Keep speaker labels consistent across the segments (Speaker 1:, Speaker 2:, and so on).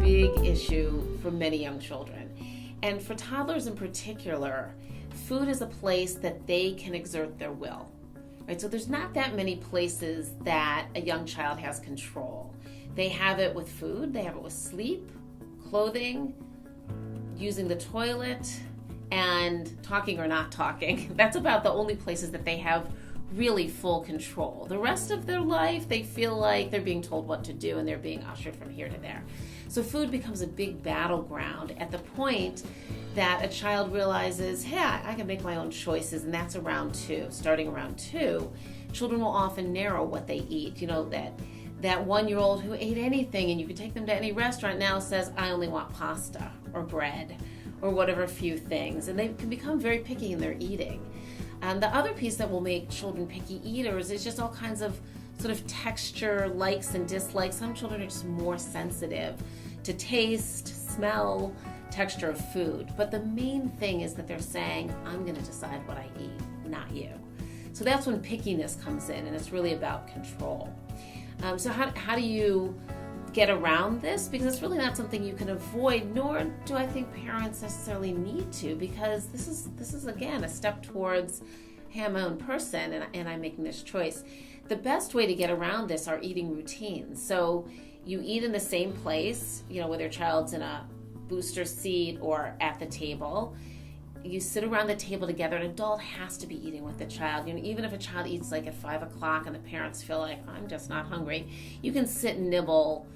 Speaker 1: big issue for many young children. And for toddlers in particular, food is a place that they can exert their will. Right? So there's not that many places that a young child has control. They have it with food, they have it with sleep, clothing, using the toilet, and talking or not talking. That's about the only places that they have really full control. The rest of their life, they feel like they're being told what to do and they're being ushered from here to there. So food becomes a big battleground at the point that a child realizes, hey, I can make my own choices, and that's around 2. Starting around 2, children will often narrow what they eat. You know, that 1-year-old who ate anything and you could take them to any restaurant now says, I only want pasta or bread or whatever few things. And they can become very picky in their eating. And the other piece that will make children picky eaters is just all kinds of sort of texture, likes and dislikes. Some children are just more sensitive to taste, smell, texture of food. But the main thing is that they're saying, I'm going to decide what I eat, not you. So that's when pickiness comes in, and it's really about control. So how do you get around this? Because it's really not something you can avoid, nor do I think parents necessarily need to, because this is again a step towards, hey, I'm my own person and I'm making this choice. The best way to get around this are eating routines. So you eat in the same place, you know, whether your child's in a booster seat or at the table. You sit around the table together. An adult has to be eating with the child. You know, even if a child eats like at 5 o'clock and the parents feel like, I'm just not hungry, you can sit and nibble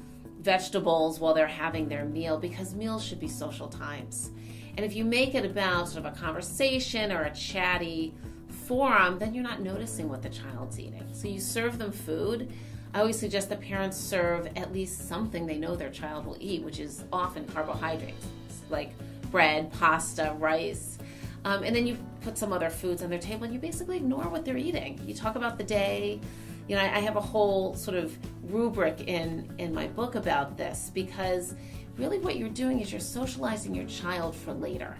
Speaker 1: vegetables while they're having their meal, because meals should be social times. And if you make it about sort of a conversation or a chatty forum, then you're not noticing what the child's eating. So you serve them food. I always suggest that parents serve at least something they know their child will eat, which is often carbohydrates, like bread, pasta, rice. And then you put some other foods on their table and you basically ignore what they're eating. You talk about the day. You know, I have a whole sort of rubric in my book about this, because really what you're doing is you're socializing your child for later,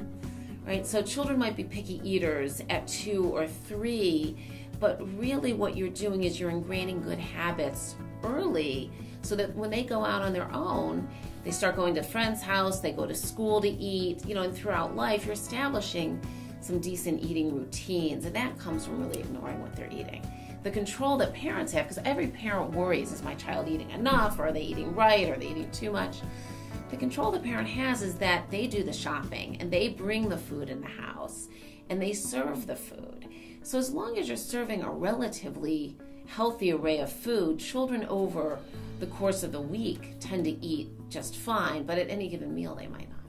Speaker 1: right? So children might be picky eaters at 2 or 3, but really what you're doing is you're ingraining good habits early so that when they go out on their own, they start going to a friend's house, they go to school to eat, you know, and throughout life you're establishing some decent eating routines, and that comes from really ignoring what they're eating. The control that parents have, because every parent worries, is my child eating enough, or are they eating right, or are they eating too much? The control the parent has is that they do the shopping, and they bring the food in the house, and they serve the food. So as long as you're serving a relatively healthy array of food, children over the course of the week tend to eat just fine, but at any given meal they might not.